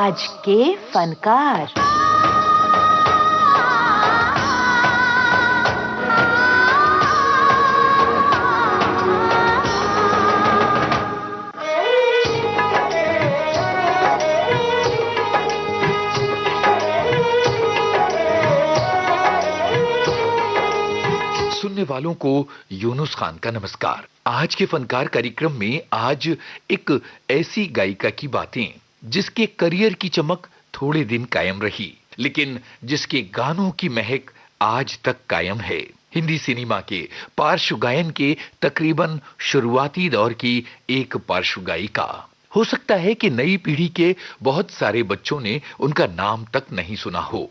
आज के फनकार। सुनने वालों को यूनुस खान का नमस्कार। आज के फनकार कार्यक्रम में आज एक ऐसी गायिका की बातें जिसके करियर की चमक थोड़े दिन कायम रही, लेकिन जिसके गानों की महक आज तक कायम है। हिंदी सिनेमा के पार्श्व गायन के तकरीबन शुरुआती दौर की एक पार्श्व गायिका। हो सकता है कि नई पीढ़ी के बहुत सारे बच्चों ने उनका नाम तक नहीं सुना हो।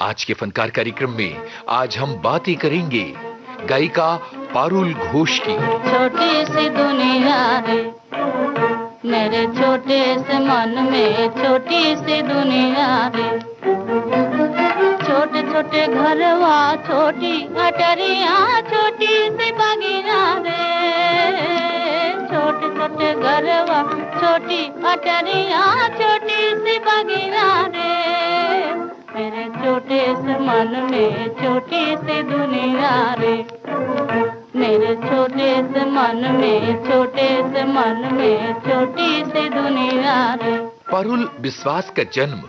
आज के फनकार कार्यक्रम में आज हम बातें करेंगे गायिका पारुल घोष की। छोटी सी दुनिया है मेरे छोटे से मन में, छोटी सी दुनिया है। छोटे छोटे घरवा, छोटी अटरिया, छोटी सी बगिया रे। छोटे छोटे घरवा, छोटी अटरिया, छोटी सी बगिया रे। मेरे छोटे से मन में, छोटी सी दुनिया रे। मेरे छोटे से मन में, छोटे से मन में, छोटी सी दुनिया रे। पारुल बिस्वास का जन्म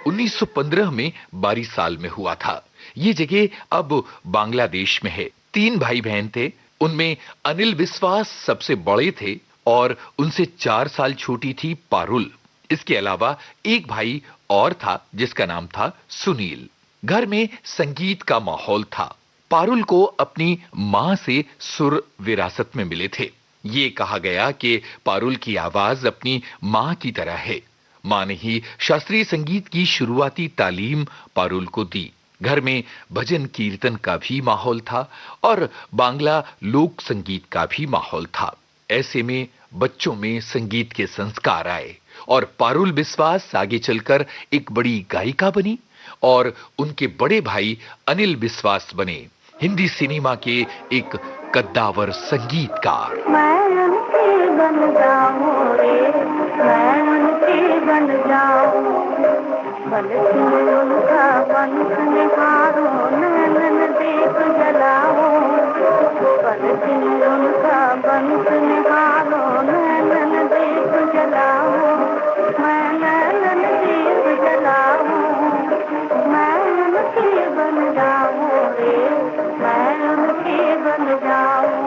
1915 में बारीसाल में हुआ था। ये जगह अब बांग्लादेश में है। 3 भाई बहन थे, उनमें अनिल बिस्वास सबसे बड़े थे और उनसे 4 साल छोटी थी पारुल। इसके अलावा एक भाई और था जिसका नाम था सुनील। घर में संगीत का माहौल था। पारुल को अपनी मां से सुर विरासत में मिले थे। ये कहा गया कि पारुल की आवाज अपनी मां की तरह है। मां ने ही शास्त्रीय संगीत की शुरुआती तालीम पारुल को दी। घर में भजन कीर्तन का भी माहौल था और बांग्ला लोक संगीत का भी माहौल था। ऐसे में बच्चों में संगीत के संस्कार आए और पारुल बिस्वास आगे चलकर एक बड़ी गायिका बनी और उनके बड़े भाई अनिल बिस्वास बने हिंदी सिनेमा के एक कद्दावर संगीतकार। मैं उनकी बन जाऊं रे, मैं उनकी बन जाऊं। बल्कि उनका पंख निहारूं, नैनन दीप जलाऊं। बल्कि उनका पंख निहारूं, नैनन दीप जलाऊं। मैं नैनन दीप जलाऊं, मैं उनकी बन जाऊं रे, मैं उनकी बन जाऊं।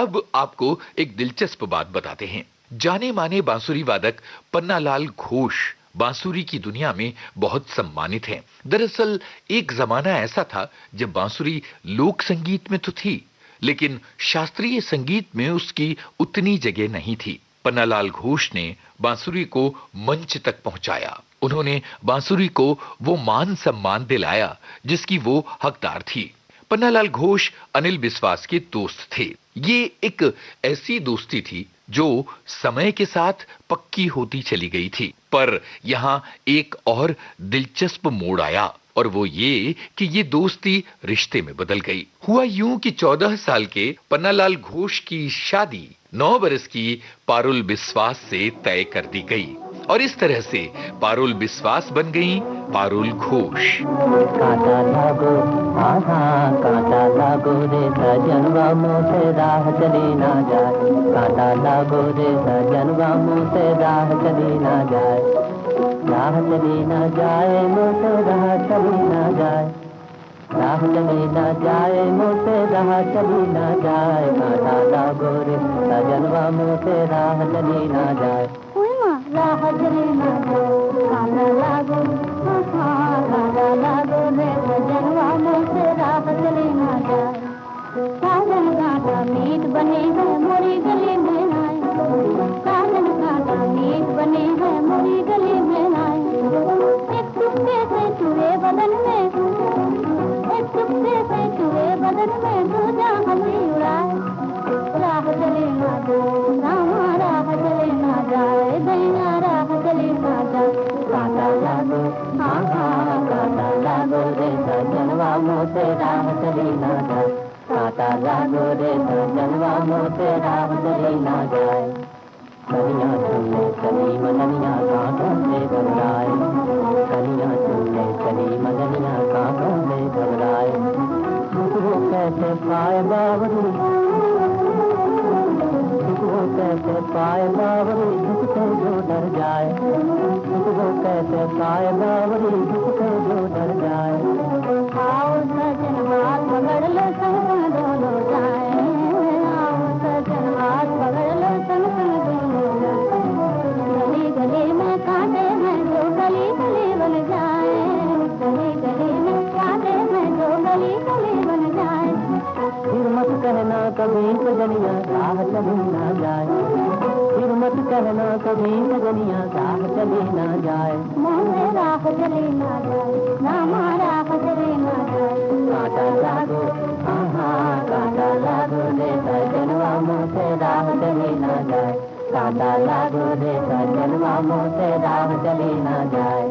अब आपको एक दिलचस्प बात बताते हैं। जाने माने बांसुरी वादक पन्नालाल घोष बांसुरी की दुनिया में बहुत सम्मानित हैं। दरअसल एक जमाना ऐसा था जब बांसुरी लोक संगीत में तो थी, लेकिन शास्त्रीय संगीत में उसकी उतनी जगह नहीं थी। पन्नालाल घोष ने बांसुरी को मंच तक पहुंचाया। उन्होंने बांसुरी को वो मान सम्मान दिलाया जिसकी वो हकदार थी। पन्नालाल घोष अनिल बिस्वास के दोस्त थे। ये एक ऐसी दोस्ती थी जो समय के साथ पक्की होती चली गई थी। पर यहां एक और दिलचस्प मोड़ आया और वो ये कि ये दोस्ती रिश्ते में बदल गई। हुआ यूं कि 14 साल के पन्नालाल घोष की शादी 9 बरस की पारुल बिस्वास से तय कर दी गई और इस तरह से पारुल बिस्वास बन गई पारुल घोष। कांटा लागो कांटा लागो रे सजनवा मुँह से राह चली ना जाए। कांटा लागो रे सजनवा मुँह से राह चली ना जाए। राह चली ना जाए मुँह से राह चली ना जाए। राह चली ना जाए मुँह से राह चली ना जाए। कांटा लागो रे सजनवा मुँह से राह चली ना जाए। राह चली ना जाए। कांटा लागो कांटा लागो रे सजनवा मुँह से राह चली ना जाए। साजन कांटा मीत बने हैं मोरी गली में आए। साजन कांटा मीत बने हैं मोरी गली में आए। एक चुपके से चुरे बदन में, एक चुपके से चुरे बदन में दूजा हंसी उड़ाए। राह चली ना जाए रामा राह चली ना जाए। दैया राह चली ना जाए। कांटा लागो कांटा लागो रे सजनवा मुँह से राह चली ना जाए। कांटा लागो रे सजनवा मुँह से राह चली ना जाए। कनिया चुनने चली मदनिया कांटों से घबराए। कनिया चुनने चली मदनिया कांटों से घबराए। वो कैसे पाए बावरी, वो कैसे पाए बावरी झुकते जो डर जाए। वो कैसे पाए बावरी झुकते जो डर जाए। आओ सजन हाथ पकड़ लो संग संग दोनों जाए। आओ सजन हाथ पकड़ लो संग संग दोनों जाए। गली गली में कांटे हैं जो गली गली बन जाए। गली गली में कांटे हैं जो गली गली बन जाए। फिर मत कहना कभी सजनिया राह चली ना जाए। फिर मत कहना कभी सजनिया राह चली ना जाए। मोहे राह चली ना जाए रामा राह चली ना जाए। कांटा लागो कांटा लागो रे सजनवा मुँह से राह चली ना जाए। कांटा लागो रे सजनवा मुँह से राह चली ना जाए।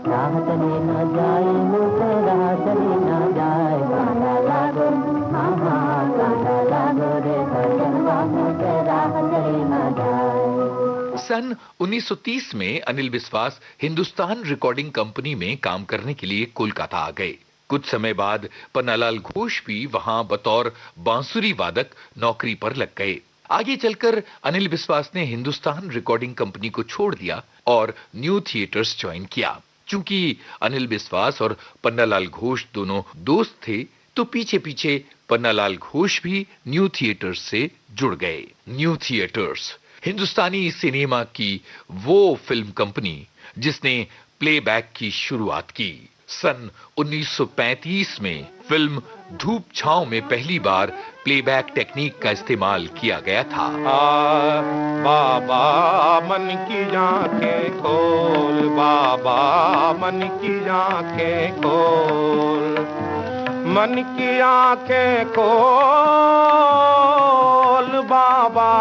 राह चली ना जाए मुँह से राह चली ना जाए। कांटा लागो कांटा लागो रे सजनवा मुँह से राह चली ना जाए। सन 1930 में अनिल बिस्वास हिंदुस्तान रिकॉर्डिंग कंपनी में काम करने के लिए कोलकाता आ गए। कुछ समय बाद पन्नालाल घोष भी वहां बतौर बांसुरी वादक नौकरी पर लग गए। आगे चलकर अनिल बिस्वास ने हिंदुस्तान रिकॉर्डिंग कंपनी को छोड़ दिया और न्यू थिएटर्स ज्वाइन किया। चूंकि अनिल बिस्वास और पन्नालाल घोष दोनों दोस्त थे, तो पीछे पीछे पन्नालाल घोष भी न्यू थिएटर्स से जुड़ गए। न्यू थिएटर्स हिंदुस्तानी सिनेमा की वो फिल्म कंपनी जिसने प्लेबैक की शुरुआत की। सन 1935 में फिल्म धूप छांव में पहली बार प्लेबैक टेक्निक का इस्तेमाल किया गया था। बाबा मन की आंखें खोल, बाबा मन की आंखें खोल, मन की आंखें खोल, बाबा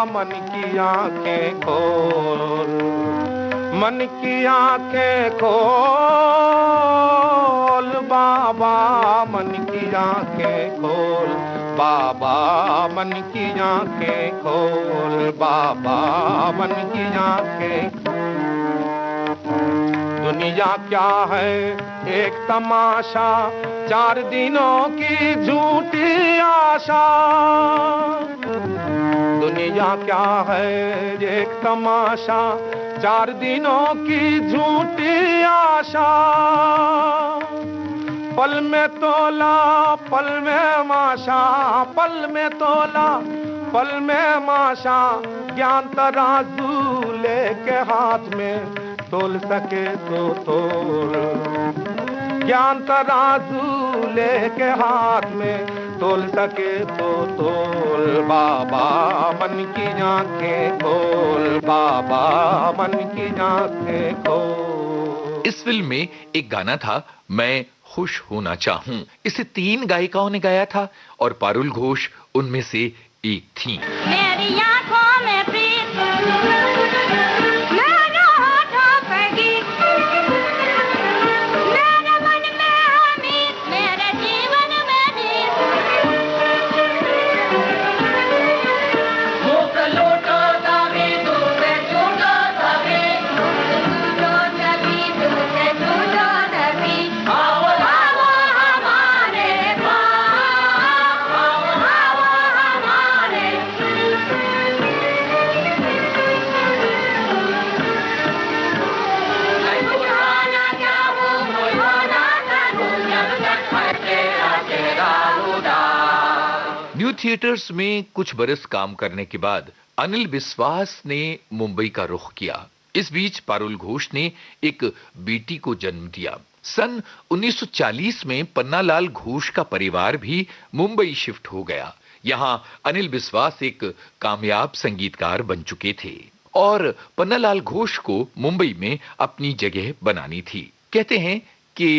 मन की आंखें खोल, मन की आंखें खोल, बाबा मन की आंखें खोल, बाबा मन की आंखें खोल, बाबा मन की आंखें। दुनिया क्या है एक तमाशा, 4 दिनों की झूठी आशा। दुनिया क्या है एक तमाशा, 4 दिनों की झूठी आशा। पल में तोला पल में माशा, पल में तोला पल में माशा, ज्ञान तराजू लेके हाथ में तोल सके तो तोल, ज्ञान तराजू लेके हाथ में तोल सके तो तोल, बाबा मन की आंखें खोल, बाबा मन की आंखें खोल। इस फिल्म में एक गाना था, मैं खुश होना चाहूं। इसे 3 गायिकाओं ने गाया था और पारुल घोष उनमें से एक थी। मेरी आंखों में प्रीत, मेरे होठों पर गीत, मेरे मन में उम्मीद, मेरे जीवन में नीत। मुख लूटो तभी दूसरे छूटो तभी, छूटो तभी दूसरे छूटो तभी। आओ आओ हमारे पास, आओ आओ हमारे। बुझाना क्या हूँ, बुझाना करूँ, जब तक है तेरा उदास। न्यू थिएटर्स में कुछ बरस काम करने के बाद अनिल विश्वास ने मुंबई का रुख किया। इस बीच पारुल घोष ने एक बेटी को जन्म दिया। सन 1940 में पन्नालाल घोष का परिवार भी मुंबई शिफ्ट हो गया। यहां अनिल विश्वास एक कामयाब संगीतकार बन चुके थे और पन्नालाल घोष को मुंबई में अपनी जगह बनानी थी। कहते हैं कि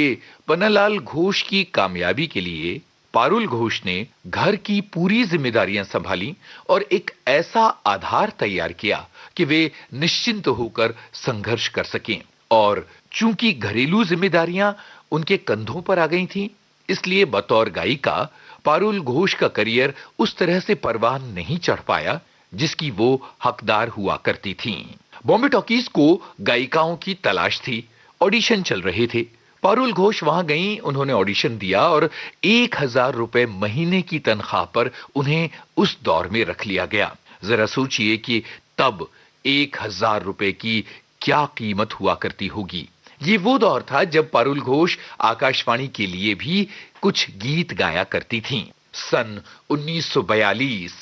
पन्नालाल घोष की कामयाबी के लिए पारुल घोष ने घर की पूरी जिम्मेदारियां संभाली और एक ऐसा आधार तैयार किया कि वे निश्चिंत होकर संघर्ष कर सकें। और चूंकि घरेलू जिम्मेदारियां उनके कंधों पर आ गई थीं, इसलिए बतौर गायिका पारुल घोष का करियर उस तरह से परवान नहीं चढ़ पाया जिसकी वो हकदार हुआ करती थीं। बॉम्बे टॉकीज को गायिकाओं की तलाश थी, ऑडिशन चल रहे थे। पारुल घोष वहां गईं, उन्होंने ऑडिशन दिया और 1000 रुपए महीने की तनख्वाह पर उन्हें उस दौर में रख लिया गया। जरा सोचिए कि तब 1000 रुपए की क्या कीमत हुआ करती होगी। ये वो दौर था जब पारुल घोष आकाशवाणी के लिए भी कुछ गीत गाया करती थीं। सन 1942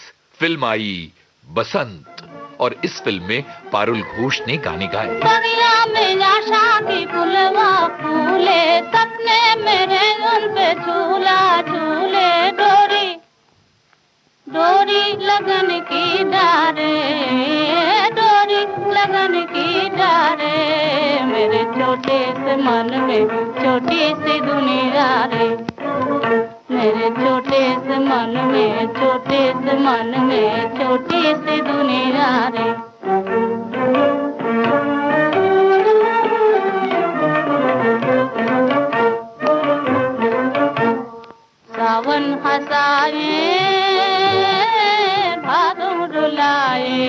फिल्म आई बसंत और इस फिल्म में पारुल घोष ने गाने गाए। बगिया में आशा की फुलवा फूले, सपने मेरे उन पे झूला झूले। डोरी डोरी लगन की डारे, डोरी लगन की डारे। मेरे छोटे से मन में छोटी सी दुनिया रे, मेरे छोटे से मन में छोटे से मन में छोटी सी दुनिया रे। सावन हंसाए भादों रुलाए,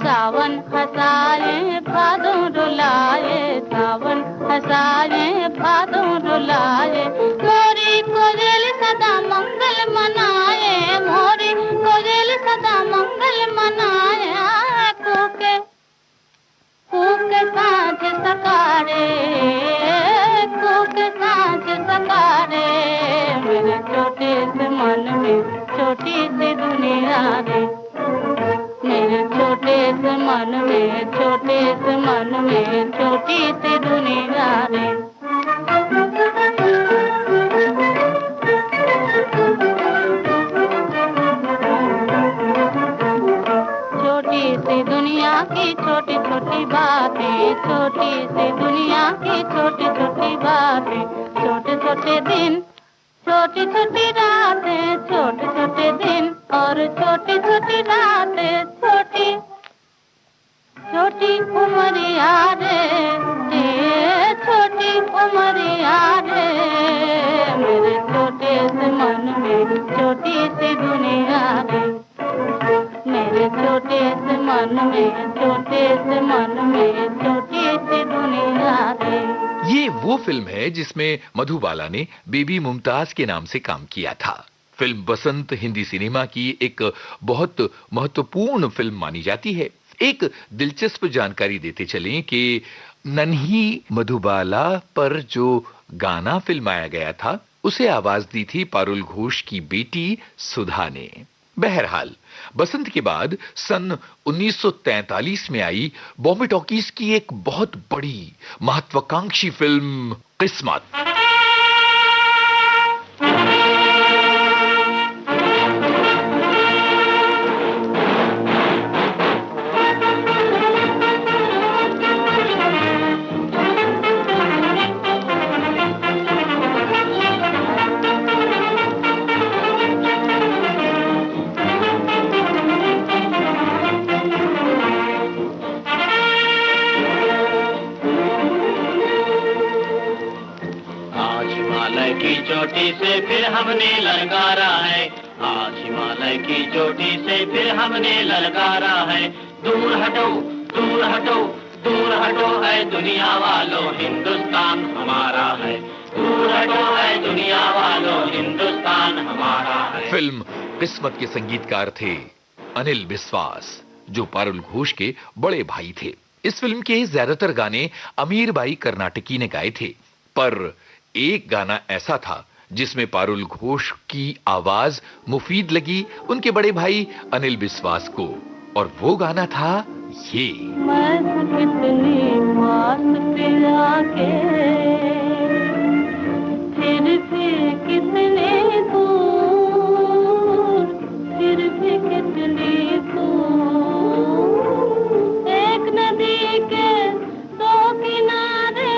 सावन हंसाए भादों रुलाए, सावन हंसाए भादों रुलाए। मोरी कोयल सदा मंगल मनाए, मोरी कोयल सदा मंगल मनाए। कूके कूके सांझ सकारे, कूके सांझ सकारे। मेरे छोटे से मन में छोटी सी दुनिया रे, मेरे छोटे से मन में छोटे से मन में छोटी सी दुनिया रे। छोटी सी दुनिया की छोटी छोटी बातें, छोटी सी दुनिया की छोटी छोटी बातें। छोटे छोटे दिन, छोटी छोटी रातें, छोटे छोटे दिन और छोटी छोटी रातें। छोटी छोटी उमरिया रे, छोटी उमरिया रे। मेरे छोटे से मन में छोटी सी दुनिया रे, मेरे छोटे से मन में छोटे से मन में छोटी सी दुनिया रे। ये वो फिल्म है जिसमें मधुबाला ने बेबी मुमताज के नाम से काम किया था। फिल्म बसंत हिंदी सिनेमा की एक बहुत महत्वपूर्ण फिल्म मानी जाती है। एक दिलचस्प जानकारी देते चलें कि नन्ही मधुबाला पर जो गाना फिल्माया गया था उसे आवाज दी थी पारुल घोष की बेटी सुधा ने। बहरहाल बसंत के बाद सन 1943 में आई बॉम्बे टॉकीज की एक बहुत बड़ी महत्वाकांक्षी फिल्म किस्मत। चोटी से फिर हमने ललकारा है, आज हिमालय की चोटी से फिर हमने ललकारा है। दूर हटो दूर हटो दूर हटो है दुनिया वालों, हिंदुस्तान हमारा है। दूर हटो है दुनिया वालों, हिंदुस्तान हमारा है। फिल्म किस्मत के संगीतकार थे अनिल विश्वास, जो पारुल घोष के बड़े भाई थे। इस फिल्म के ज्यादातर गाने अमीर बाई कर्नाटकी ने गाए थे, पर एक गाना ऐसा था जिसमें पारुल घोष की आवाज मुफीद लगी उनके बड़े भाई अनिल विश्वास को, और वो गाना था ये। कितनी मौत पिला के फिर भी कितने दूर, फिर भी कितनी दूर। एक नदी के दो किनारे,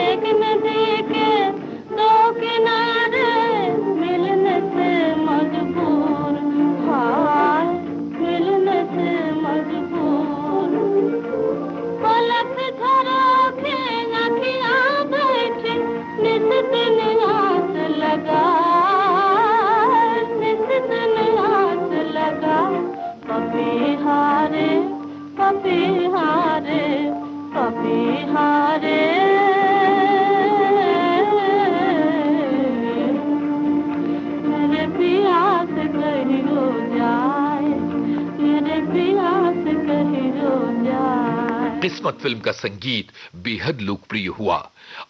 एक नदी के दो किनारे मिलने से मजबूर, हाय मिलने से मजबूर। पलक झरोखे आँखियाँ बैठी नित दिन आस लगा, नित दिन आस लगा। पपी हारे पपी हारे पपी हारे, मेरे प्यास कहीं रो जाए, मेरे प्यास कहीं रो जाए। किस्मत फिल्म का संगीत बेहद लोकप्रिय हुआ।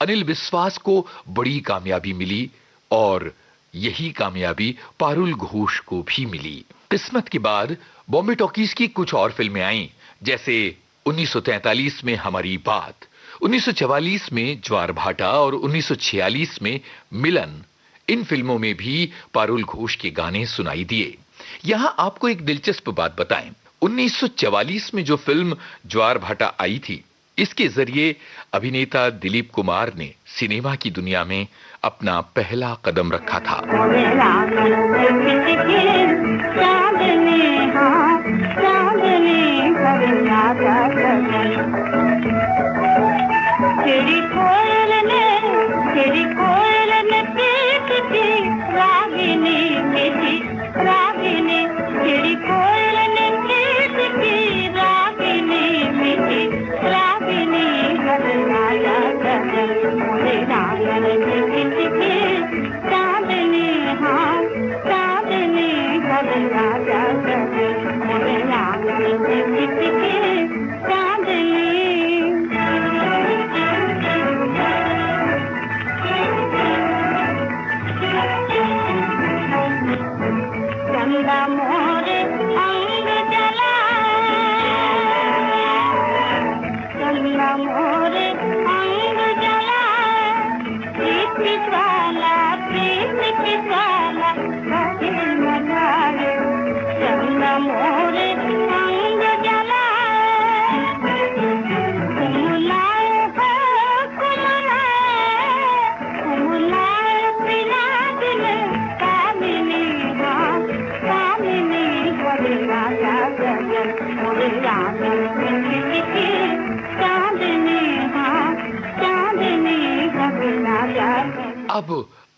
अनिल विश्वास को बड़ी कामयाबी मिली और यही कामयाबी पारुल घोष को भी मिली। किस्मत के बाद बॉम्बे टॉकीज की कुछ और फिल्में आईं, जैसे 1943 में हमारी बात, 1944 में ज्वार भाटा और 1946 में मिलन। इन फिल्मों में भी पारुल घोष के गाने सुनाई दिए। यहां आपको एक दिलचस्प बात बताएं, 1944 में जो फिल्म ज्वार भाटा आई थी, इसके जरिए अभिनेता दिलीप कुमार ने सिनेमा की दुनिया में अपना पहला कदम रखा था। तेरी कोयल ने पीट दी रागिनी मेरी रागिनी, तेरी कोयल ने पीट दी रागिनी मेरी रागिनी। हरनाया गगन मोरे नागन के किसके चांदनी, हाँ चांदनी। हरनाया गगन मोरे नागन के किसके चांदनी। चंदा मोरे अंग जलाए, चंदा मोरे अंग जलाए। प्रीत वाला कभी न जाए, चंदा मोरे अंग जलाए। कुमलाए है कुमलाए पिला दिल कामिनी, हाँ कामिनी। हरनाया गगन मोरे रागन की चांदनी, हाँ चांदनी। हरनाया गगन। अब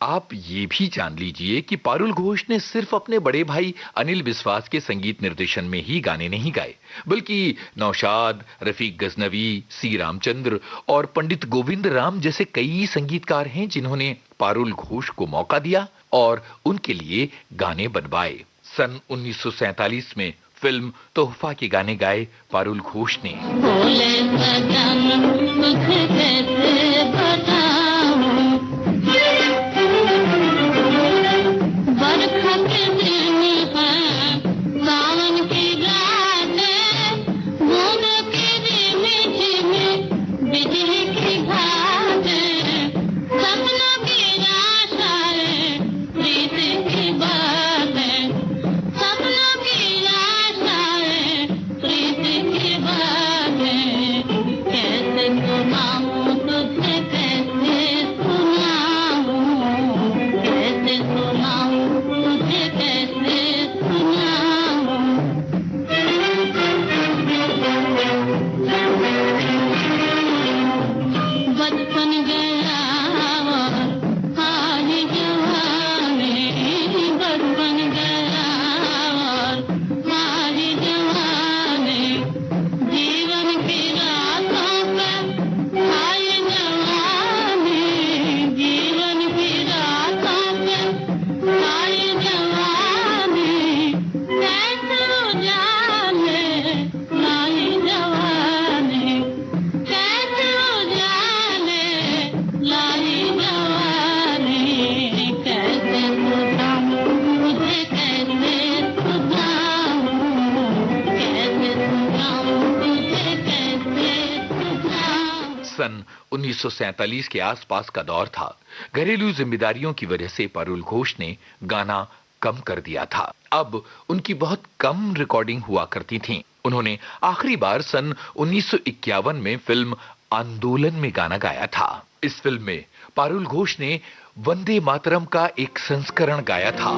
आप ये भी जान लीजिए कि पारुल घोष ने सिर्फ अपने बड़े भाई अनिल विश्वास के संगीत निर्देशन में ही गाने नहीं गाए, बल्कि नौशाद, रफीक गजनवी, सी रामचंद्र और पंडित गोविंद राम जैसे कई संगीतकार हैं जिन्होंने पारुल घोष को मौका दिया और उनके लिए गाने बनवाए। सन 1947 में फिल्म तोहफा के गाने गाए पारुल घोष ने। भोले सजन दुख कैसे बताऊं, सन 1947 के आसपास का दौर था। घरेलू जिम्मेदारियों की वजह से पारुल घोष ने गाना कम कर दिया था। अब उनकी बहुत कम रिकॉर्डिंग हुआ करती थी। उन्होंने आखिरी बार सन 1951 में फिल्म आंदोलन में गाना गाया था। इस फिल्म में पारुल घोष ने वंदे मातरम का एक संस्करण गाया था।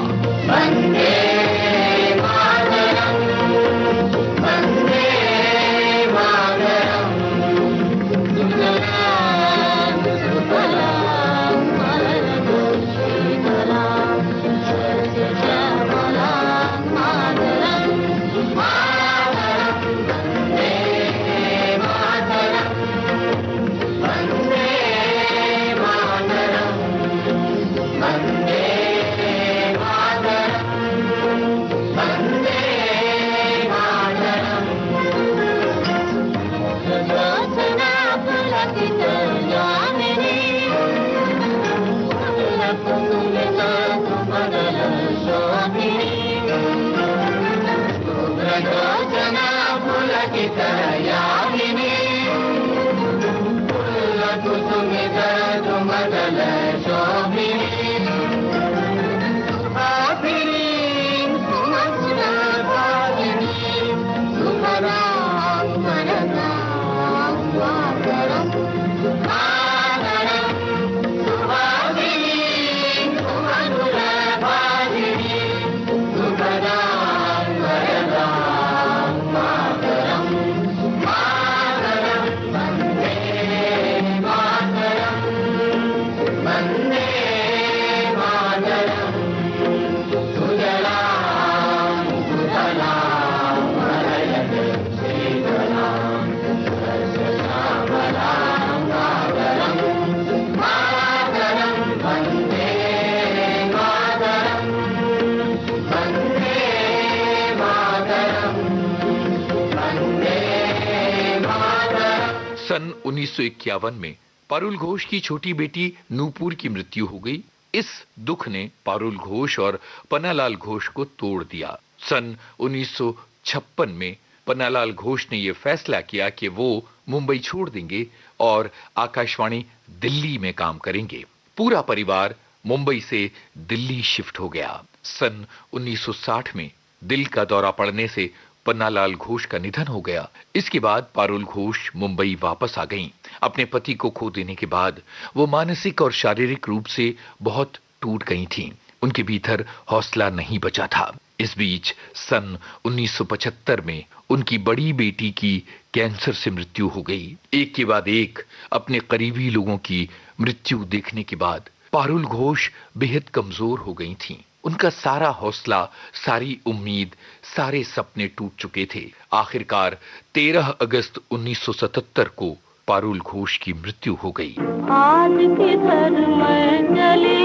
सन 1951 में पारुल घोष की छोटी बेटी नूपुर की मृत्यु हो गई। इस दुख ने पारुल घोष और पन्नालाल घोष को तोड़ दिया। सन 1956 में पन्नालाल घोष ने यह फैसला किया कि वो मुंबई छोड़ देंगे और आकाशवाणी दिल्ली में काम करेंगे। पूरा परिवार मुंबई से दिल्ली शिफ्ट हो गया। सन 1960 में दिल का दौरा पड़ने से पन्नालाल घोष का निधन हो गया। इसके बाद पारुल घोष मुंबई वापस आ गईं। अपने पति को खो देने के बाद वो मानसिक और शारीरिक रूप से बहुत टूट गई थीं। उनके भीतर हौसला नहीं बचा था। इस बीच सन 1975 में उनकी बड़ी बेटी की कैंसर से मृत्यु हो गई। एक के बाद एक अपने करीबी लोगों की मृत्यु देखने के बाद पारुल घोष बेहद कमजोर हो गई थीं। उनका सारा हौसला, सारी उम्मीद, सारे सपने टूट चुके थे। आखिरकार 13 अगस्त 1977 को पारुल घोष की मृत्यु हो गई। आज किधर मैं चली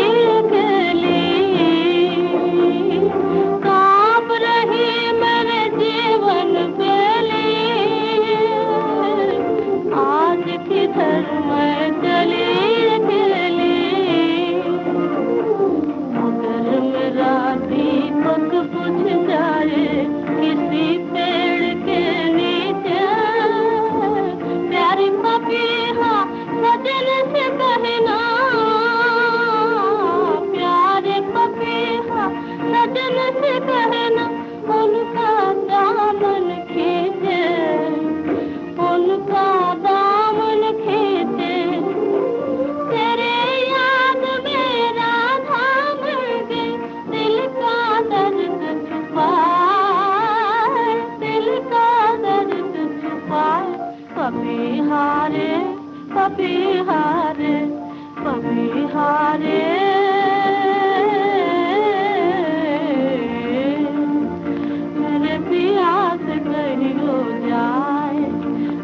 गली, कांप रही मेरे जीवन बेली। आज किधर मैं चली गली, अगर मेरा दीपक बुझ जाए किसी पेड़ के नीचे, प्यारी पपीहा सजन से कहना, प्यारे पपीहा सजन से कहना, उनका दामन खींचे, उनका दामन खींचे। तेरे याद मेरा थाम गए, दिल का दर्द छुपाए, दिल का दर्द छुपाए। पपीहारे पपीहारे पपीहारे, मेरे पिया से कहीं हो जाए,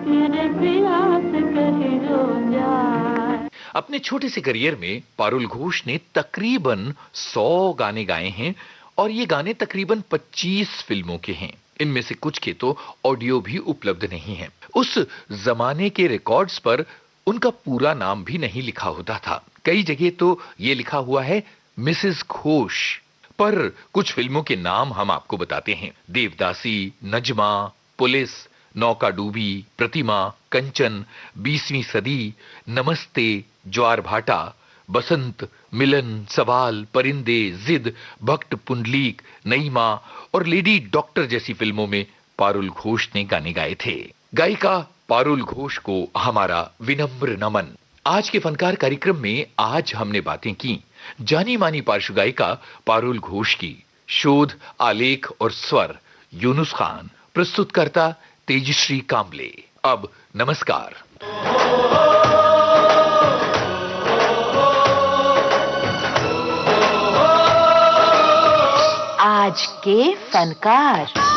मेरे पिया से कहीं हो जाए। अपने छोटे से करियर में पारुल घोष ने तकरीबन 100 गाने गाए हैं और ये गाने तकरीबन 25 फिल्मों के हैं। इनमें से कुछ के तो ऑडियो भी उपलब्ध नहीं है। उस जमाने के रिकॉर्ड्स पर उनका पूरा नाम भी नहीं लिखा होता था। कई जगह तो ये लिखा हुआ है मिसेस घोष, पर कुछ फिल्मों के नाम हम आपको बताते हैं। देवदासी, नजमा, पुलिस, नौका डूबी, प्रतिमा, कंचन, 20वीं सदी, नमस्ते, ज्वार भाटा, बसंत, मिलन, सवाल, परिंदे, जिद, भक्त पुंडलीक, नई मां और लेडी डॉक्टर जैसी फिल्मों में पारुल घोष ने गाने गाए थे। गायिका पारुल घोष को हमारा विनम्र नमन। आज के फनकार कार्यक्रम में आज हमने बातें की जानी मानी पार्श्व गायिका पारुल घोष की। शोध, आलेख और स्वर यूनुस खान, प्रस्तुतकर्ता तेजश्री कामले। अब नमस्कार। आज के फनकार।